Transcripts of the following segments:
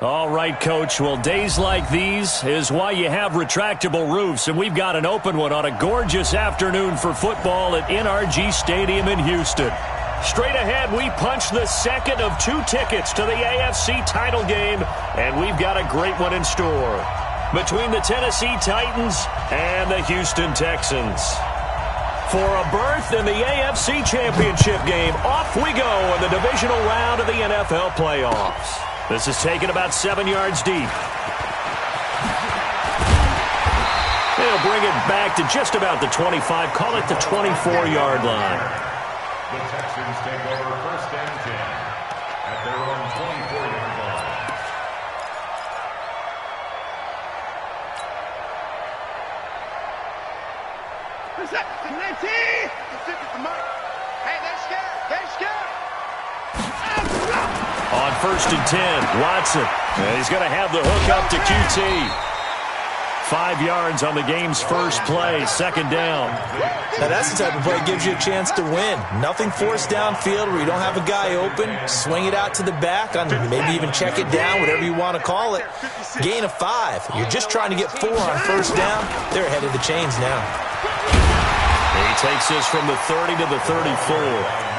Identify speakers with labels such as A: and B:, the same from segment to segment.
A: All right, Coach. Well, days like these is why you have retractable roofs, and we've got an open one on a gorgeous afternoon for football at NRG Stadium in Houston. Straight ahead, we punch the second of 2 tickets to the AFC title game, and we've got a great one in store between the Tennessee Titans and the Houston Texans. For a berth in the AFC Championship game, off we go in the divisional round of the NFL playoffs. This is taken about 7 yards deep. They'll bring it back to just about the 25, call it the 24-yard line.
B: The Texans take over 1st and 10 at their own 24-yard line.
C: Hey, they're scared. They're scared.
A: On 1st and 10, Watson. And he's going to have the hook up to QT. 5 yards on the game's first play, 2nd down.
D: Now that's the type of play that gives you a chance to win. Nothing forced downfield where you don't have a guy open. Swing it out to the back, maybe even check it down, whatever you want to call it. Gain of 5. You're just trying to get 4 on 1st down. They're ahead of the chains now.
A: He takes this from the 30 to the 34.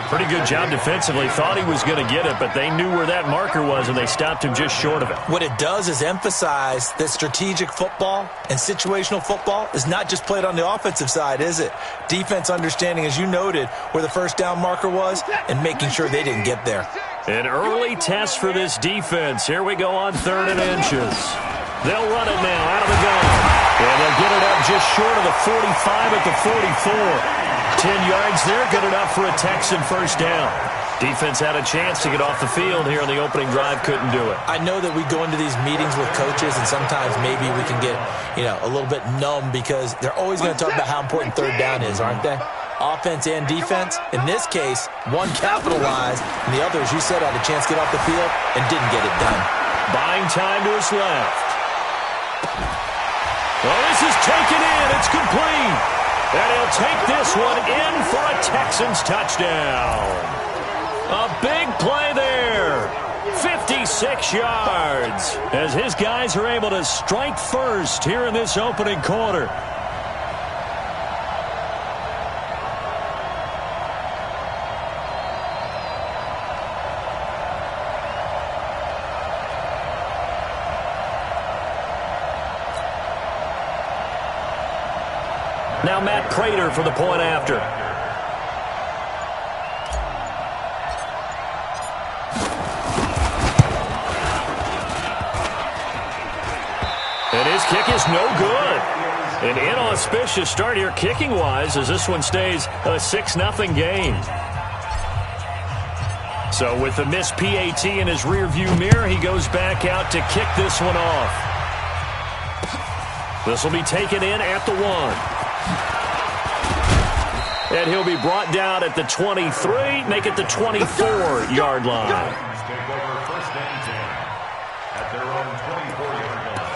A: Pretty good job defensively. Thought he was going to get it, but they knew where that marker was, and they stopped him just short of it.
D: What it does is emphasize that strategic football and situational football is not just played on the offensive side, is it? Defense understanding, as you noted, where the 1st down marker was and making sure they didn't get there.
A: An early test for this defense. Here we go on 3rd and inches. They'll run it now out of the gun. And they'll get it up just short of the 45 at the 44. 10 yards there, good enough for a Texan 1st down. Defense had a chance to get off the field here on the opening drive, couldn't do it.
D: I know that we go into these meetings with coaches, and sometimes maybe we can get, a little bit numb because they're always going to talk about how important 3rd down is, aren't they? Offense and defense. In this case, one capitalized, and the other, as you said, had a chance to get off the field and didn't get it done.
A: Buying time to his left. Well, this is taken in. It's complete. And he'll take this one in for a Texans touchdown. A big play there. 56 yards as his guys are able to strike first here in this opening quarter. Now Matt Prater for the point after. And his kick is no good. An inauspicious start here kicking-wise as this one stays a 6-0 game. So with the missed PAT in his rearview mirror, he goes back out to kick this one off. This will be taken in at the 1. And he'll be brought down at the 23, make it the 24-yard line.
B: Take over 1st and 10 at their own 24-yard line.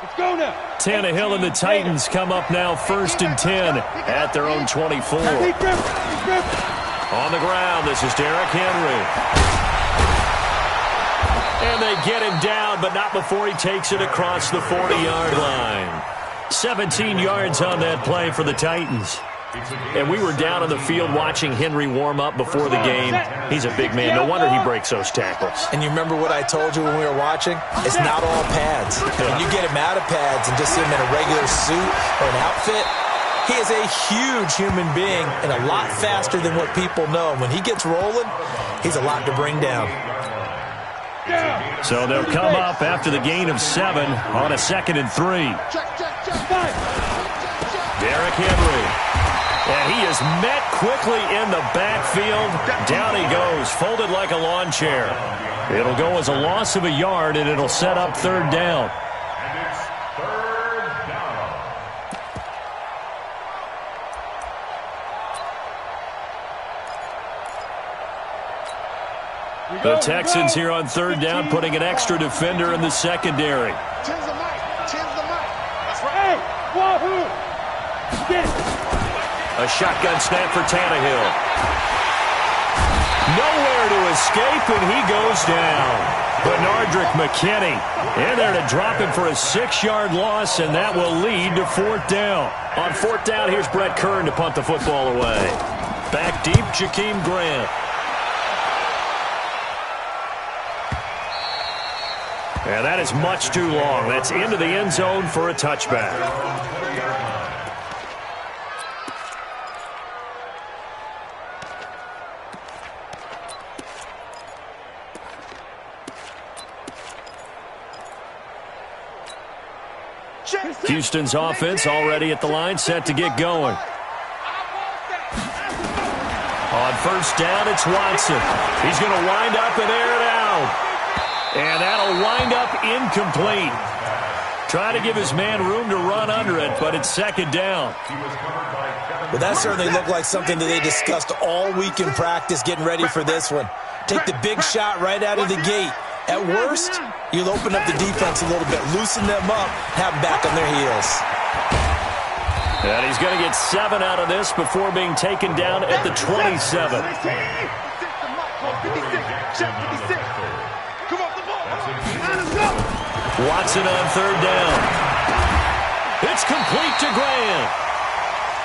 C: Let's go now.
A: Tannehill and the Titans come up now 1st and 10 at their own 24. On the ground, this is Derrick Henry. And they get him down, but not before he takes it across the 40-yard line. 17 yards on that play for the Titans. And we were down on the field watching Henry warm up before the game. He's a big man. No wonder he breaks those tackles.
D: And you remember what I told you when we were watching? It's not all pads. When you get him out of pads and just see him in a regular suit or an outfit, he is a huge human being and a lot faster than what people know. When he gets rolling, he's a lot to bring down.
A: So they'll come up after the gain of 7 on a 2nd and 3. Derrick Henry. And he is met quickly in the backfield. Down he goes, folded like a lawn chair. It'll go as a loss of a yard, and it'll set up 3rd down.
B: And it's 3rd down.
A: The Texans here on 3rd down, putting an extra defender in the secondary.
C: Tens the mic. That's right. Hey, Wahoo! Get it.
A: A shotgun snap for Tannehill. Nowhere to escape, and he goes down. Benardrick McKinney in there to drop him for a 6-yard loss, and that will lead to 4th down. On 4th down, here's Brett Kern to punt the football away. Back deep, Jakeem Grant. And that is much too long. That's into the end zone for a touchback. Houston's offense already at the line, set to get going. On 1st down, it's Watson. He's going to wind up and air it out. And that'll wind up incomplete. Trying to give his man room to run under it, but it's 2nd down.
D: Well, that certainly looked like something that they discussed all week in practice, getting ready for this one. Take the big shot right out of the gate. At worst, you'll open up the defense a little bit, loosen them up, have them back on their heels.
A: And he's going to get 7 out of this before being taken down at the 27. Watson on 3rd down. It's complete to Grant.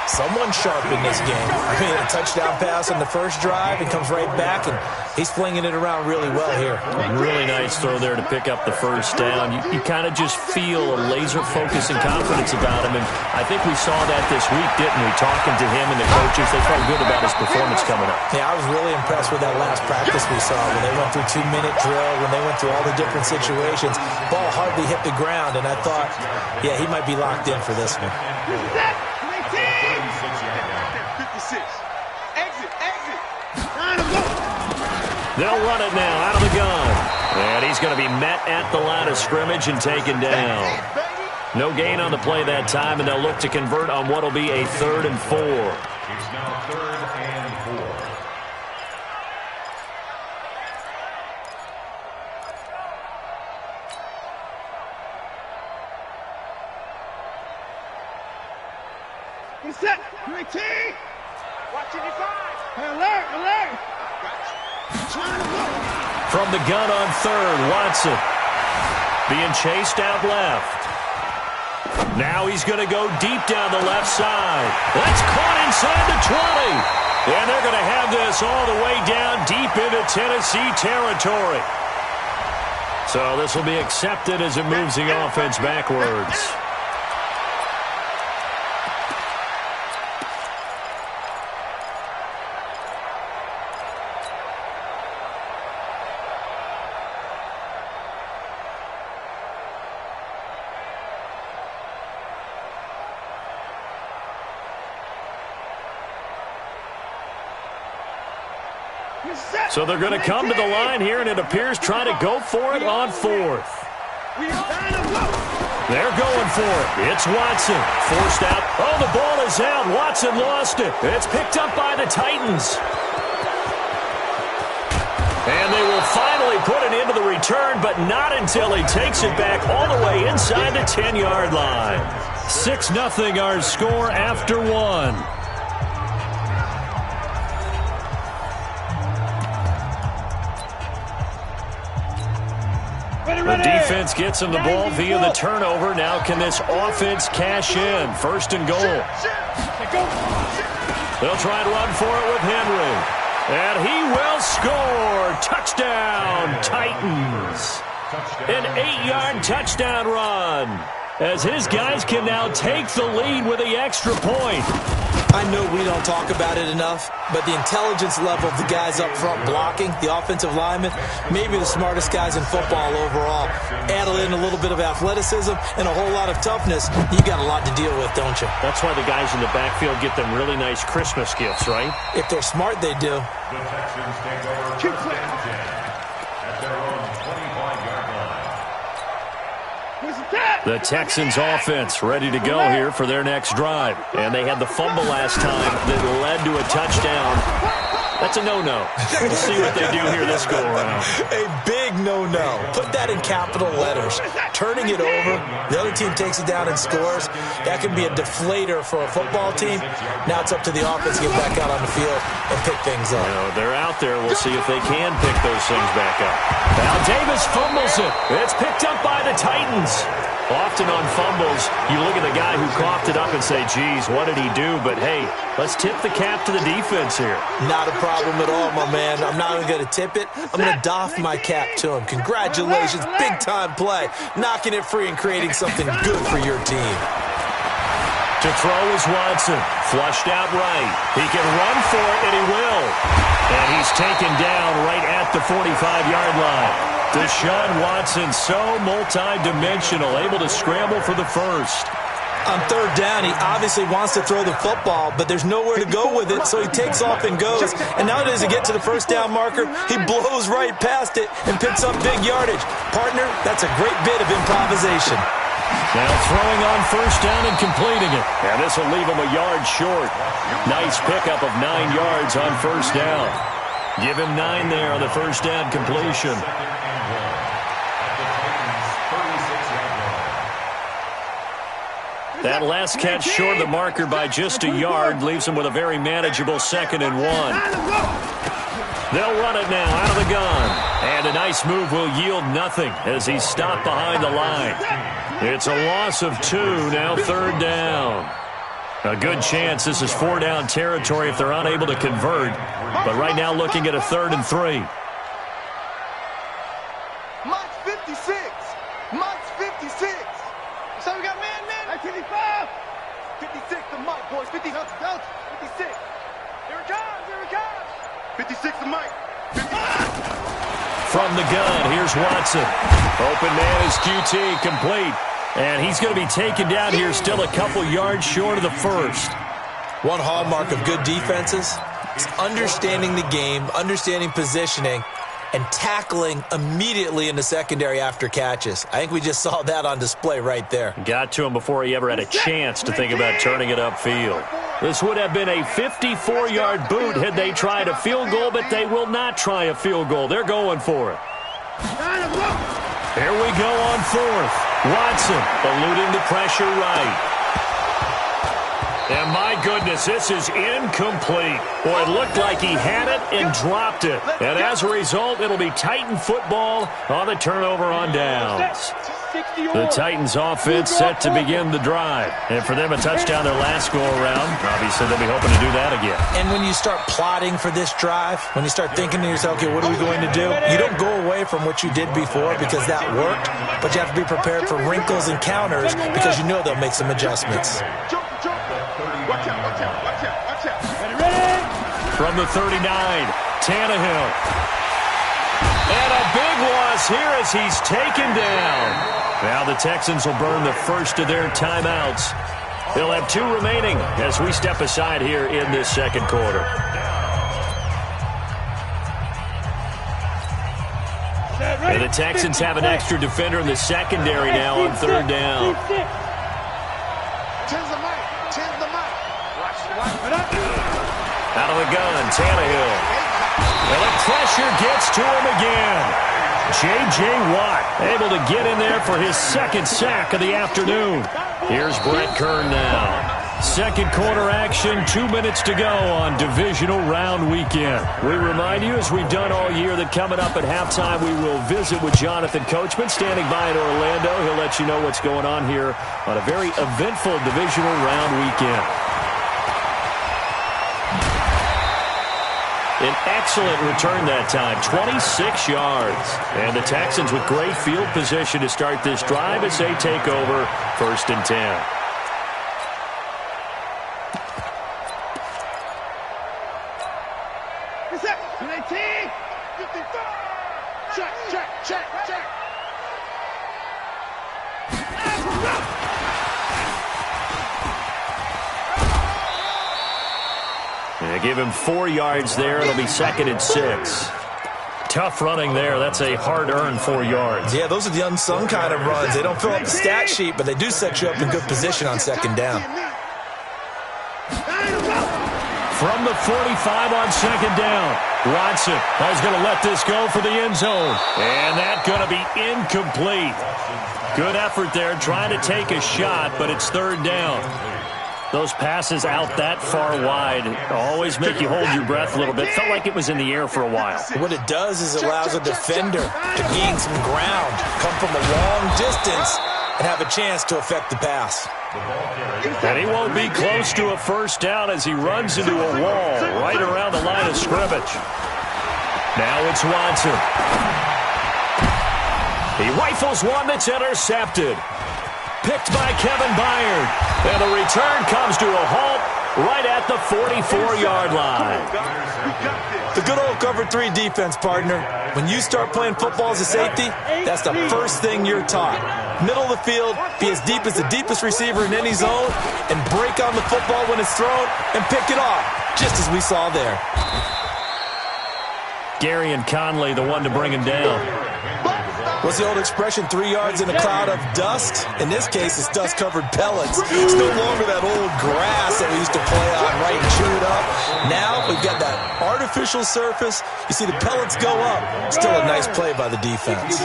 D: Someone sharp in this game. I mean, a touchdown pass on the first drive and comes right back, and he's flinging it around really well here.
A: Really nice throw there to pick up the 1st down. You kind of just feel a laser focus and confidence about him, and I think we saw that this week, didn't we? Talking to him and the coaches, they felt good about his performance coming up.
D: Yeah, I was really impressed with that last practice we saw when they went through 2-minute drill, when they went through all the different situations. Ball hardly hit the ground, and I thought, yeah, he might be locked in for this one.
A: They'll run it now out of the gun. And he's going to be met at the line of scrimmage and taken down. No gain on the play that time, and they'll look to convert on what will be a 3rd and 4.
B: It's now 3rd and 4.
C: Set. 19. Watching your 5. Alert, alert.
A: From the gun on 3rd, Watson being chased out left. Now he's going to go deep down the left side. That's caught inside the 20. And they're going to have this all the way down deep into Tennessee territory. So this will be accepted as it moves the offense backwards. So they're going to come to the line here, and it appears trying to go for it on 4th. They're going for it. It's Watson. Forced out. Oh, the ball is out. Watson lost it. It's picked up by the Titans. And they will finally put it into the return, but not until he takes it back all the way inside the 10-yard line. 6-0 our score after 1. The defense gets him the ball via the turnover. Now can this offense cash in? 1st and goal. They'll try and run for it with Henry. And he will score. Touchdown, Titans. An 8-yard touchdown run, as his guys can now take the lead with the extra point.
D: I know we don't talk about it enough, but the intelligence level of the guys up front blocking, the offensive linemen, maybe the smartest guys in football overall. Add in a little bit of athleticism and a whole lot of toughness, you got a lot to deal with, don't you?
A: That's why the guys in the backfield get them really nice Christmas gifts, right?
D: If they're smart, they do.
B: The Texans take over 1st and 10 at their own 25-yard line.
A: The Texans offense ready to go here for their next drive. And they had the fumble last time that led to a touchdown. That's a no-no. We'll see what they do here this go-around.
D: A big no-no. Put that in capital letters. Turning it over, the other team takes it down and scores. That can be a deflator for a football team. Now it's up to the offense to get back out on the field and pick things up.
A: They're out there. We'll see if they can pick those things back up. Now Davis fumbles it. It's picked up by the Titans. Often on fumbles, you look at the guy who coughed it up and say, geez, what did he do? But, hey, let's tip the cap to the defense here.
D: Not a problem at all, my man. I'm not even going to tip it. I'm going to doff my cap to him. Congratulations. Big-time play. Knocking it free and creating something good for your team.
A: To throw is Watson. Flushed out right. He can run for it, and he will. And he's taken down right at the 45-yard line. Deshaun Watson, so multi-dimensional, able to scramble for the first.
D: On third down, he obviously wants to throw the football, but there's nowhere to go with it, so he takes off and goes. And now does he get to the first down marker? He blows right past it and picks up big yardage. Partner, that's a great bit of improvisation.
A: Now throwing on first down and completing it. And this will leave him a yard short. Nice pickup of 9 yards on first down. Give him 9 there on the first down completion. That last catch short of the marker by just a yard leaves him with a very manageable 2nd and 1. They'll run it now out of the gun. And a nice move will yield nothing as he's stopped behind the line. It's a loss of 2, now 3rd down. A good chance this is 4-down territory if they're unable to convert. But right now looking at a 3rd and 3.
C: Mike's 56. Mike's 56. So we got man. 55. 56 to Mike, boys. 56. Here it comes. 56 to Mike. 56.
A: From the gun, here's Watson. Open man is QT, complete. And he's going to be taken down here still a couple yards short of the first.
D: One hallmark of good defenses is understanding the game, understanding positioning, and tackling immediately in the secondary after catches. I think we just saw that on display right there.
A: Got to him before he ever had a chance to think about turning it upfield. This would have been a 54-yard boot had they tried a field goal, but they will not try a field goal. They're going for it. Here we go on 4th. Watson eluding the pressure right. And my goodness, this is incomplete. Boy, it looked like he had it and dropped it. And as a result, it'll be Titan football on the turnover on downs. The Titans offense set to begin the drive. And for them, a touchdown their last go-around. Obviously, they'll be hoping to do that again.
D: And when you start plotting for this drive, when you start thinking to yourself, okay, what are we going to do? You don't go away from what you did before because that worked, but you have to be prepared for wrinkles and counters because you know they'll make some adjustments.
C: Watch out.
A: Ready? From the 39, Tannehill. And a big loss here as he's taken down. Now the Texans will burn the first of their timeouts. They'll have 2 remaining as we step aside here in this second quarter. And the Texans have an extra defender in the secondary now on 3rd down. Out of the gun, Tannehill. And the pressure gets to him again. J.J. Watt able to get in there for his 2nd sack of the afternoon. Here's Brett Kern now. Second quarter action, 2 minutes to go on divisional round weekend. We remind you, as we've done all year, that coming up at halftime, we will visit with Jonathan Coachman standing by in Orlando. He'll let you know what's going on here on a very eventful divisional round weekend. An excellent return that time, 26 yards. And the Texans with great field position to start this drive as they take over 1st and 10. Give him 4 yards there. It'll be 2nd and 6. Tough running there. That's a hard-earned 4 yards.
D: Yeah, those are the unsung kind of runs. They don't fill up the stat sheet, but they do set you up in good position on 2nd down.
A: from the 45 on second down. Watson is going to let this go for the end zone. And that's going to be incomplete. Good effort there trying to take a shot, but it's third down. Those passes out that far wide always make you hold your breath a little bit. Felt like it was in the air for a while.
D: What it does is it allows a defender to gain some ground, come from a long distance, and have a chance to affect the pass.
A: And he won't be close to a first down as he runs into a wall right around the line of scrimmage. Now it's Watson. He rifles one that's intercepted. Picked by Kevin Byard. And the return comes to a halt right at the 44-yard line.
D: The good old cover 3 defense, partner. When you start playing football as a safety, that's the first thing you're taught. Middle of the field, be as deep as the deepest receiver in any zone, and break on the football when it's thrown and pick it off, just as we saw there.
A: Gary and Conley, the one to bring him down.
D: What's the old expression, 3 yards in a cloud of dust? In this case, it's dust-covered pellets. It's no longer that old grass that we used to play on, right, and chew it up. Now we've got that artificial surface. You see the pellets go up. Still a nice play by the defense.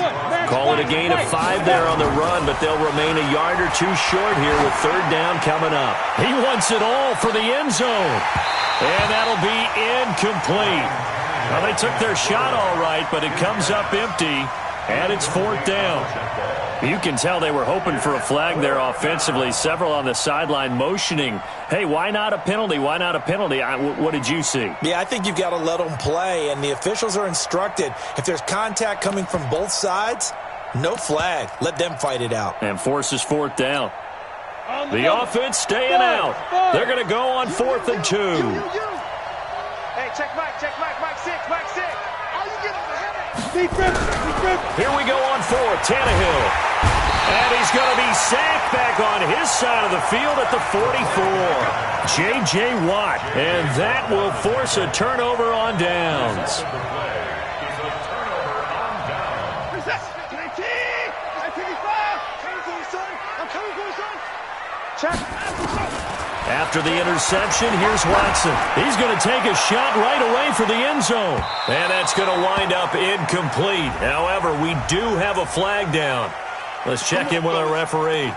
A: Call it a gain of 5 there on the run, but they'll remain a yard or 2 short here with third down coming up. He wants it all for the end zone. And that'll be incomplete. Well, they took their shot all right, but it comes up empty. And it's fourth down. You can tell they were hoping for a flag there offensively. Several on the sideline motioning, hey, why not a penalty? Why not a penalty? What did you see?
D: Yeah, I think you've got to let them play, and the officials are instructed. If there's contact coming from both sides, no flag. Let them fight it out.
A: And forces fourth down. The offense staying out. They're going to go on 4th and 2.
C: Hey, check Mike, Mike 6, Mike 6.
A: Here we go on 4th, Tannehill. And he's going to be sacked back on his side of the field at the 44. J.J. Watt. And that will force a turnover on downs. After the interception, here's Watson. He's going to take a shot right away for the end zone. And that's going to wind up incomplete. However, we do have a flag down. Let's check in with our referee.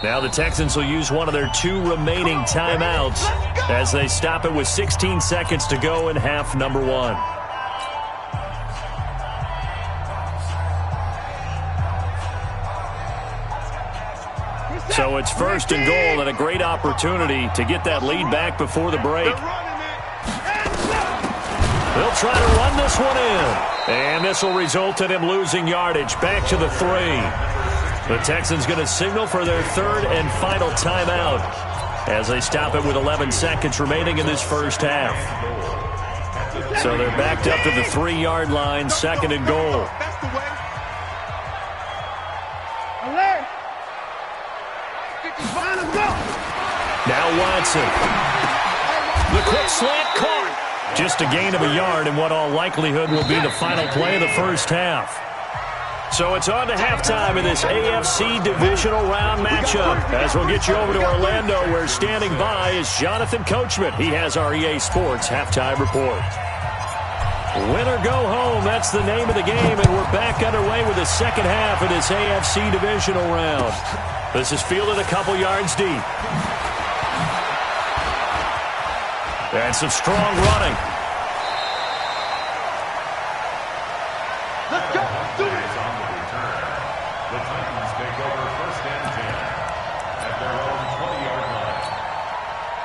A: Now the Texans will use one of their 2 remaining timeouts as they stop it with 16 seconds to go in half number 1. So it's 1st and goal and a great opportunity to get that lead back before the break. They'll try to run this one in. And this will result in him losing yardage back to the 3. The Texans going to signal for their 3rd and final timeout as they stop it with 11 seconds remaining in this first half. So they're backed up to the 3-yard line, 2nd and goal. Now Watson. The quick slant caught. Just a gain of a yard in what all likelihood will be the final play of the first half. So it's on to halftime in this AFC divisional round matchup. As we'll get you over to Orlando, where standing by is Jonathan Coachman. He has our EA Sports halftime report. Win or go home, that's the name of the game, and we're back underway with the second half of this AFC divisional round. This is fielded a couple yards deep. And some strong running.
C: Let's go. Do it.
B: The Titans take over 1st and 10 at their own 20-yard line.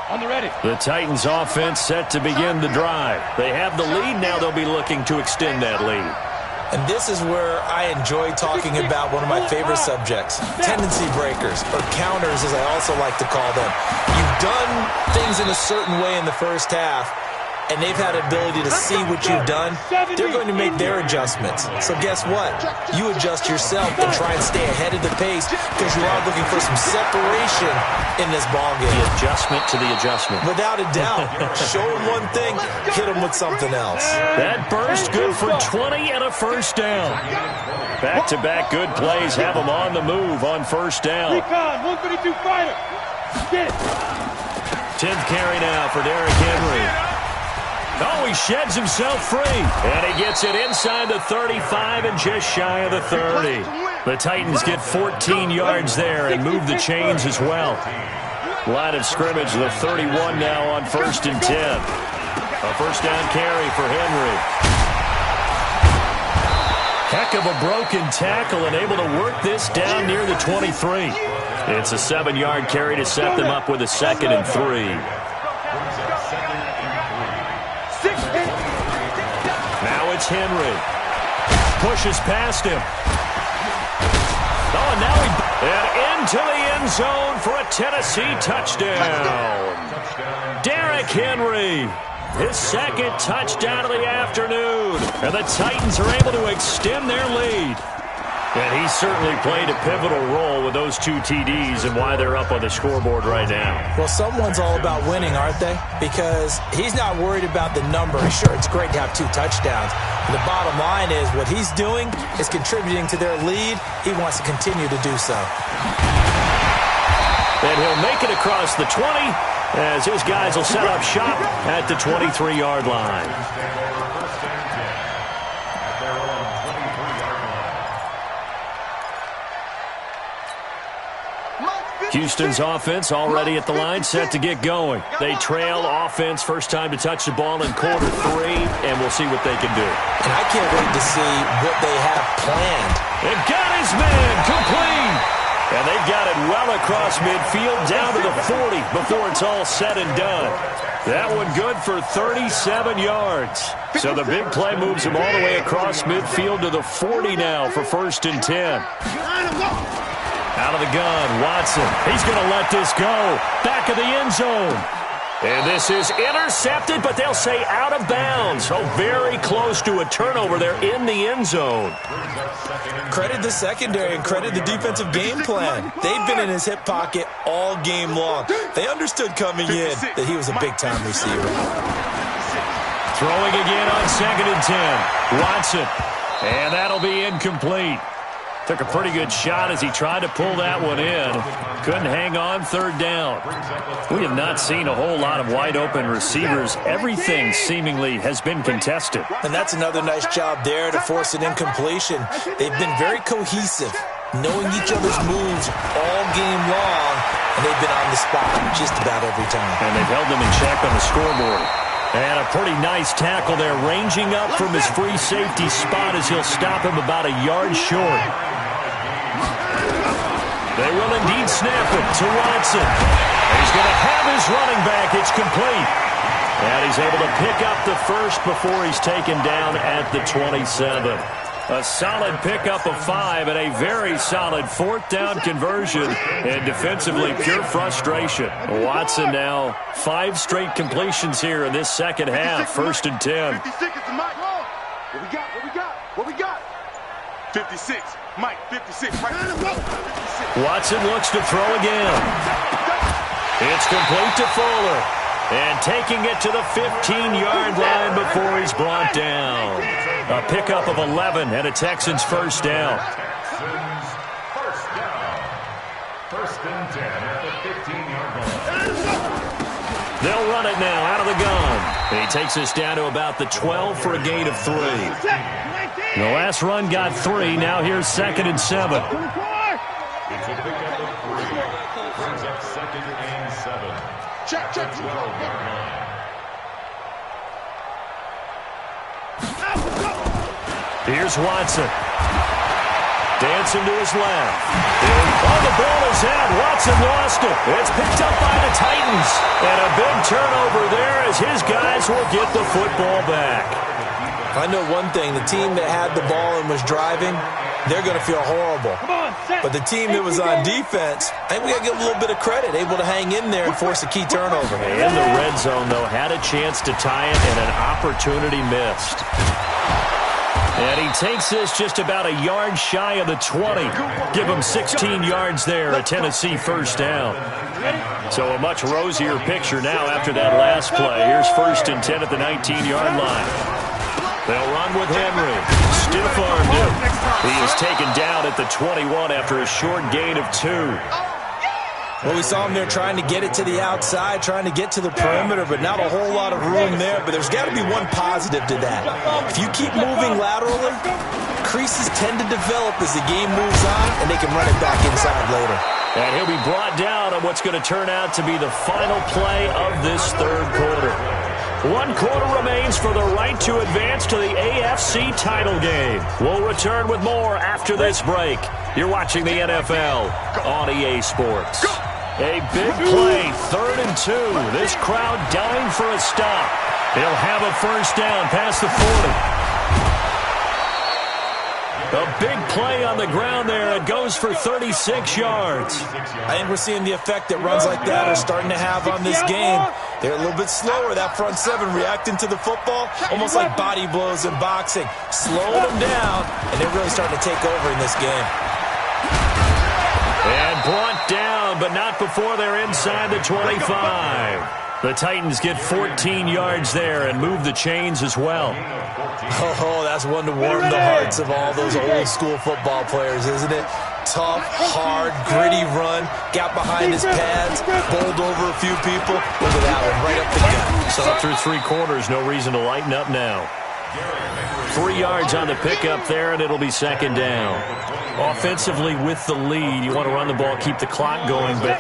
C: On the ready.
A: The Titans offense set to begin the drive. They have the lead now. They'll be looking to extend that lead.
D: And this is where I enjoy talking about one of my favorite subjects, tendency breakers, or counters as I also like to call them. You've done things in a certain way in the first half, and they've had the ability to see what you've done. They're going to make their adjustments. So guess what? You adjust yourself and try and stay ahead of the pace because you are looking for some separation in this ballgame.
A: The adjustment to the adjustment.
D: Without a doubt. Show them one thing, hit them with something else.
A: That burst good for 20 and a first down. Back-to-back good plays have them on the move on first down.
C: 132 fighter.
A: 10th carry now for Derrick Henry. Oh, he sheds himself free. And he gets it inside the 35 and just shy of the 30. The Titans get 14 yards there and move the chains as well. Line of scrimmage, the 31 now on 1st and 10. A first down carry for Henry. Heck of a broken tackle and able to work this down near the 23. It's a 7-yard carry to set them up with a 2nd and 3. It's Henry. Pushes past him. Oh, and now and into the end zone for a Tennessee touchdown. Derrick Henry. His 2nd touchdown of the afternoon. And the Titans are able to extend their lead. And he certainly played a pivotal role with those 2 TDs and why they're up on the scoreboard right now.
D: Well, someone's all about winning, aren't they? Because he's not worried about the number. Sure, it's great to have 2 touchdowns. But the bottom line is what he's doing is contributing to their lead. He wants to continue to do so.
A: And he'll make it across the 20 as his guys will set up shop at the 23-yard line. Houston's offense already at the line, set to get going. They trail offense, first time to touch the ball in quarter 3, and we'll see what they can do.
D: And I can't wait to see what they have planned.
A: And got his man complete. And they've got it well across midfield down to the 40 before it's all said and done. That one good for 37 yards. So the big play moves him all the way across midfield to the 40 now for 1st and 10. Out of the gun, Watson. He's going to let this go. Back of the end zone. And this is intercepted, but they'll say out of bounds. Oh, very close to a turnover there in the end zone.
D: Credit the secondary and credit the defensive game plan. They've been in his hip pocket all game long. They understood coming in that he was a big-time receiver.
A: Throwing again on 2nd and 10. Watson. And that'll be incomplete. Took a pretty good shot as he tried to pull that one in. Couldn't hang on 3rd down. We have not seen a whole lot of wide-open receivers. Everything seemingly has been contested.
D: And that's another nice job there to force an incompletion. They've been very cohesive, knowing each other's moves all game long, and they've been on the spot just about every time.
A: And they've held them in check on the scoreboard. And a pretty nice tackle there, ranging up from his free safety spot as he'll stop him about a yard short. They will indeed snap it to Watson. He's going to have his running back. It's complete. And he's able to pick up the first before he's taken down at the 27. A solid pickup of 5 and a very solid 4th down conversion. And defensively, pure frustration. Watson now 5 straight completions here in this second half. 1st and 10.
C: 56 is the mic. What we got? What we got? What we got? 56. Mike, 56. Right. 56.
A: Watson looks to throw again. It's complete to Fuller. And taking it to the 15-yard line before he's brought down. A pickup of 11 and a Texans first down.
B: Texans first down. 1st and 10 at the 15-yard line.
A: They'll run it now out of the gun. He takes us down to about the 12 for a gain of 3. The last run got 3. Now here's 2nd and 7.
B: It's a pickup of 3. Brings up 2nd and 7. Check, 12-yard line.
A: Here's Watson. Dancing to his left. Oh, the ball is out. Watson lost it. It's picked up by the Titans. And a big turnover there as his guys will get the football back.
D: I know one thing. The team that had the ball and was driving, they're going to feel horrible. But the team that was on defense, I think we got to give them a little bit of credit, able to hang in there and force a key turnover.
A: In the red zone, though, had a chance to tie it and an opportunity missed. And he takes this just about a yard shy of the 20. Give him 16 yards there, a Tennessee first down. So a much rosier picture now after that last play. Here's 1st and 10 at the 19-yard line. They'll run with Henry. Stiff-armed him. He is taken down at the 21 after a short gain of 2.
D: Well, we saw him there trying to get it to the outside, trying to get to the perimeter, but not a whole lot of room there. But there's got to be one positive to that. If you keep moving laterally, creases tend to develop as the game moves on, and they can run it back inside later.
A: And he'll be brought down on what's going to turn out to be the final play of this third quarter. 1 quarter remains for the right to advance to the AFC title game. We'll return with more after this break. You're watching the NFL on EA Sports. A big play, 3rd and 2. This crowd dying for a stop. He'll have a first down past the 40. A big play on the ground there. It goes for 36 yards.
D: I think we're seeing the effect that runs like that are starting to have on this game. They're a little bit slower, that front 7, reacting to the football, almost like body blows in boxing. Slowing them down, and they're really starting to take over in this game.
A: And brought down, but not before they're inside the 25. The Titans get 14 yards there and move the chains as well.
D: Oh, that's one to warm the hearts of all those old-school football players, isn't it? Tough, hard, gritty run, got behind his pads, bowled over a few people. Look at that one, right up the gut.
A: So through 3 quarters, no reason to lighten up now. 3 yards on the pickup there, and it'll be 2nd down. Offensively with the lead, you want to run the ball, keep the clock going, but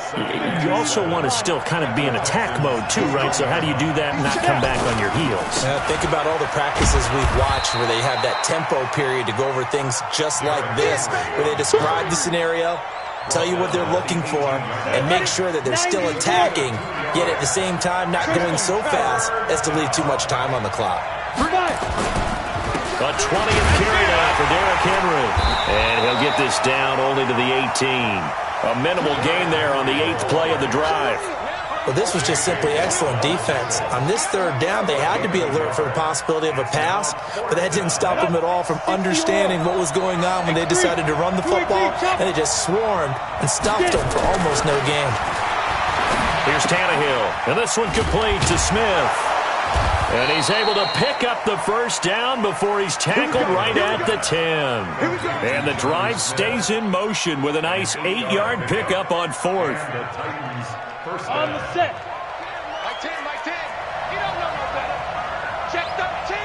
A: you also want to still kind of be in attack mode too, right? So how do you do that and not come back on your heels?
D: Think about all the practices we've watched where they have that tempo period to go over things just like this, where they describe the scenario, tell you what they're looking for, and make sure that they're still attacking, yet at the same time not going so fast as to leave too much time on the clock.
A: A 20th carry now for Derrick Henry. And he'll get this down only to the 18. A minimal gain there on the 8th play of the drive.
D: Well, this was just simply excellent defense. On this 3rd down, they had to be alert for the possibility of a pass, but that didn't stop them at all from understanding what was going on when they decided to run the football, and they just swarmed and stopped them for almost no gain.
A: Here's Tannehill, and this one complete to Smith. And he's able to pick up the first down before he's tackled right at the 10. And the drive stays in motion with a nice 8-yard pickup on 4th.
C: On the set. My 10, my 10. You don't know no better. Check 13.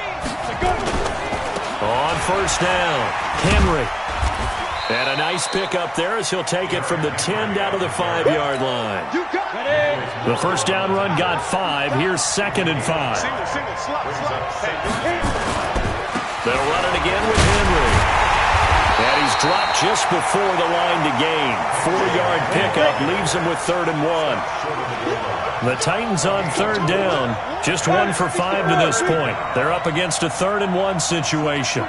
A: On first down, Henry. And a nice pickup there as he'll take it from the 10 down to the 5-yard line. The first down run got 5. Here's 2nd and 5. They'll run it again with Henry. And he's dropped just before the line to gain. 4-yard pickup leaves him with 3rd and 1. The Titans on 3rd down. Just 1 for 5 to this point. They're up against a 3rd and 1 situation.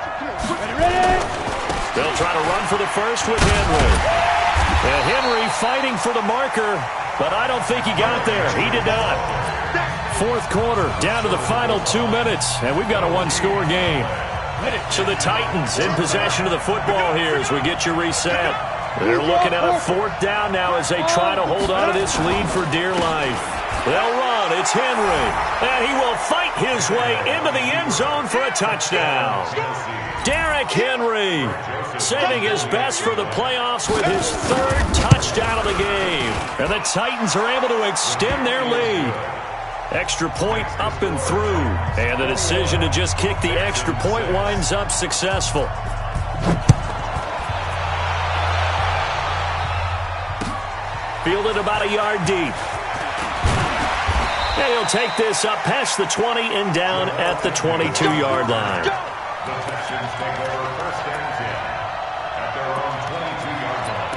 A: They'll try to run for the first with Henry. And Henry fighting for the marker, but I don't think he got there. He did not. 4th quarter, down to the final 2 minutes, and we've got a 1-score game. So the Titans in possession of the football here as we get you reset. They're looking at a 4th down now as they try to hold on to this lead for dear life. They'll run. It's Henry. And he will fight his way into the end zone for a touchdown. Derrick Henry saving his best for the playoffs with his 3rd touchdown of the game. And the Titans are able to extend their lead. Extra point up and through. And the decision to just kick the extra point winds up successful. Fielded about a yard deep. And he'll take this up past the 20 and down at the 22-yard line.
B: The Texans take over 1st and 10 at their own 22-yard line.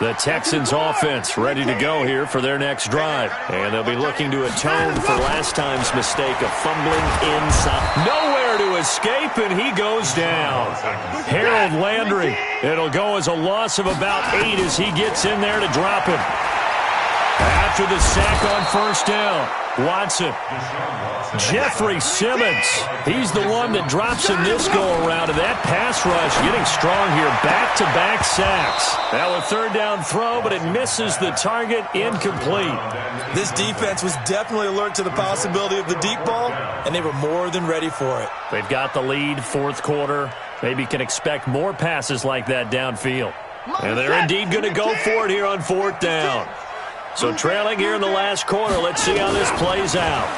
A: The Texans offense ready to go here for their next drive. And they'll be looking to atone for last time's mistake of fumbling inside. Nowhere to escape, and he goes down. Harold Landry. It'll go as a loss of about 8 as he gets in there to drop him. After the sack on first down, Watson. Jeffrey Simmons. He's the one that drops in this go-around, and that pass rush getting strong here. Back-to-back sacks. Now a third down throw, but it misses the target. Incomplete.
D: This defense was definitely alert to the possibility of the deep ball, and they were more than ready for it.
A: They've got the lead, fourth quarter. Maybe can expect more passes like that downfield. And they're indeed going to go for it here on fourth down. So trailing here in the last quarter. Let's see how this plays out.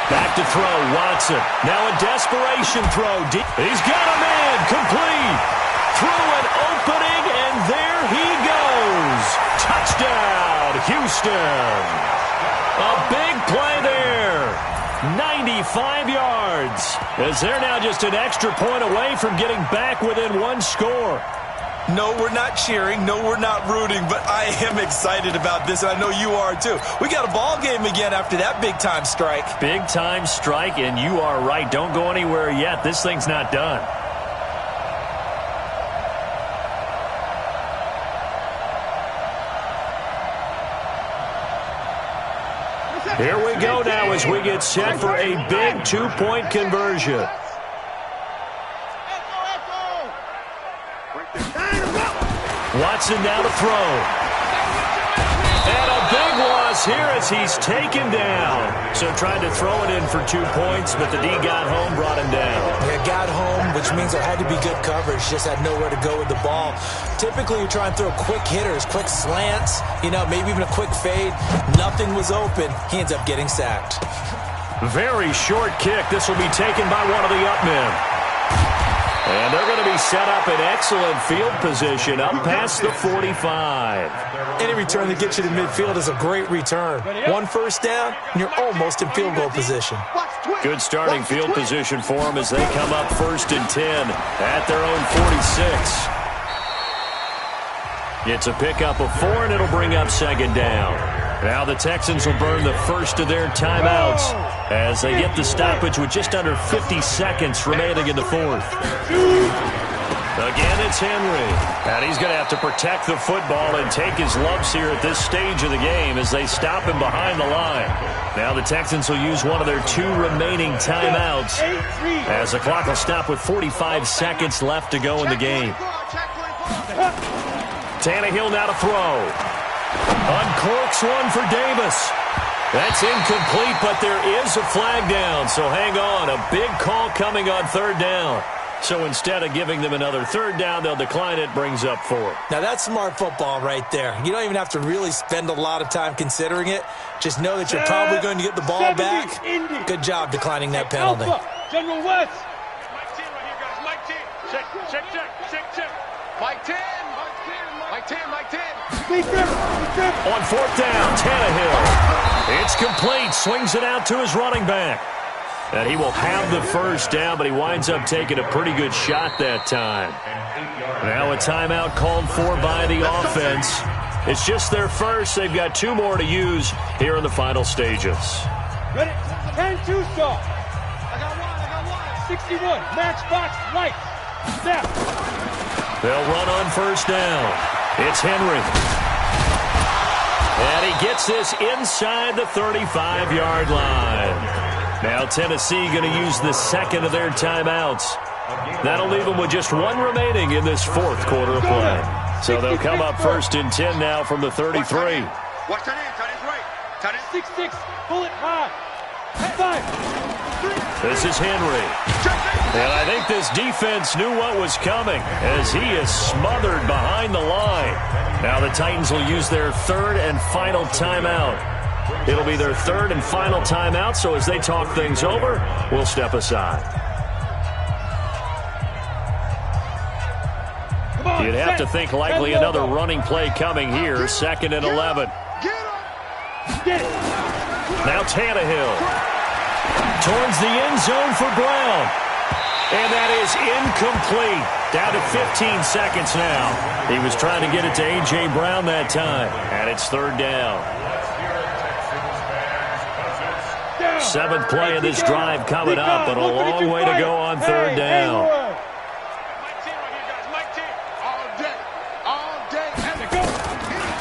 A: Back to throw, Watson. Now a desperation throw. He's got a man, complete. Through an opening, and there he goes. Touchdown, Houston. A big play there. 95 yards. As they're now just an extra point away from getting back within one score.
D: No, we're not cheering. No, we're not rooting, but I am excited about this, and I know you are too. We got a ball game again after that big-time strike.
A: Big-time strike, and you are right. Don't go anywhere yet. This thing's not done. Here we go now as we get set for a big two-point conversion. Watson now to throw. And a big loss here as he's taken down. So tried to throw it in for 2 points, but the D got home, brought him down.
D: Yeah, got home, which means there had to be good coverage. Just had nowhere to go with the ball. Typically, you try and throw quick hitters, quick slants, maybe even a quick fade. Nothing was open. He ends up getting sacked.
A: Very short kick. This will be taken by one of the up men. And they're going to be set up in excellent field position up past the 45.
D: Any return that gets you to midfield is a great return. One first down, and you're almost in field goal position.
A: Good starting field position for them as they come up 1st and 10 at their own 46. It's a pickup of 4, and it'll bring up 2nd down. Now the Texans will burn the first of their timeouts as they get the stoppage with just under 50 seconds remaining in the fourth. Again, it's Henry. And he's going to have to protect the football and take his lumps here at this stage of the game as they stop him behind the line. Now the Texans will use one of their 2 remaining timeouts as the clock will stop with 45 seconds left to go in the game. Tannehill now to throw. Uncorks one for Davis. That's incomplete, but there is a flag down, so hang on. A big call coming on 3rd down. So instead of giving them another 3rd down, they'll decline it, brings up 4.
D: Now that's smart football right there. You don't even have to really spend a lot of time considering it. Just know that you're probably going to get the ball back. Good job declining that penalty.
C: General West. Mike 10 right here, guys. Mike 10. Check. Mike 10. Mike 10.
A: On 4th down, Tannehill. It's complete. Swings it out to his running back. And he will have the first down, but he winds up taking a pretty good shot that time. Now a timeout called for by the offense. It's just their first. They've got 2 more to use here in the final stages.
C: Ready? 10-2 stop. I got one. 61. Matchbox right. Step.
A: They'll run on first down. It's Henry. And he gets this inside the 35-yard line. Now Tennessee going to use the 2nd of their timeouts. That'll leave them with just 1 remaining in this 4th quarter of play. So they'll come up 1st and 10 now from the 33.
C: Watch that end. Tight end right. Tight end 6-6. Pull it high. 5.
A: This is Henry. And I think this defense knew what was coming as he is smothered behind the line. Now the Titans will use their 3rd and final timeout. It'll be their 3rd and final timeout, so as they talk things over, we'll step aside. You'd have to think likely another running play coming here, 2nd and 11. Now Tannehill towards the end zone for Brown. And that is incomplete. Down to 15 seconds now. He was trying to get it to A.J. Brown that time. And it's third down. Seventh play of this drive coming up, but a long way to go on third down.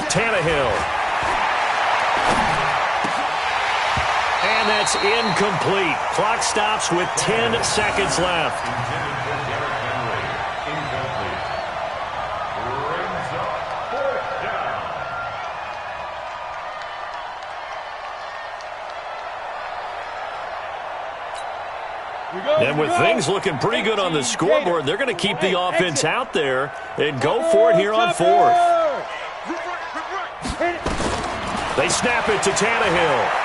A: Tannehill. And that's incomplete. Clock stops with 10 seconds left. And with things looking pretty good on the scoreboard, they're going to keep the offense out there and go for it here on fourth. They snap it to Tannehill.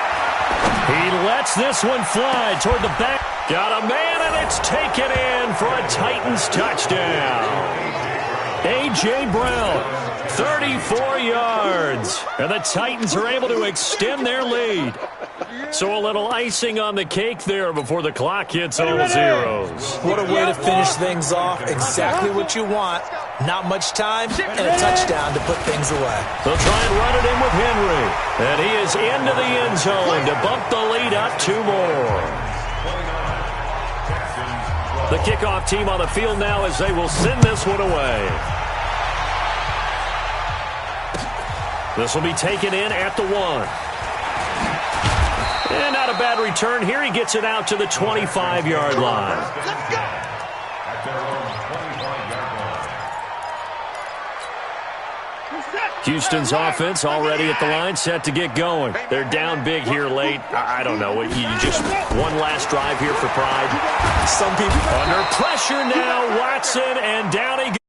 A: He lets this one fly toward the back. Got a man, and it's taken in for a Titans touchdown. A.J. Brown, 34 yards. And the Titans are able to extend their lead. So a little icing on the cake there before the clock hits all zeros.
D: What a way to finish things off. Exactly what you want. Not much time and a touchdown to put things away.
A: They'll try and run it in with Henry. And he is into the end zone to bump the lead up 2 more. The kickoff team on the field now as they will send this one away. This will be taken in at the 1. And not a bad return here. He gets it out to the 25-yard line.
C: Let's go.
B: At their own 25-yard line.
A: Houston's offense already at the line, set to get going. They're down big here late. I don't know. You just one last drive here for pride.
D: Some people
A: under pressure now. Watson, and down he goes.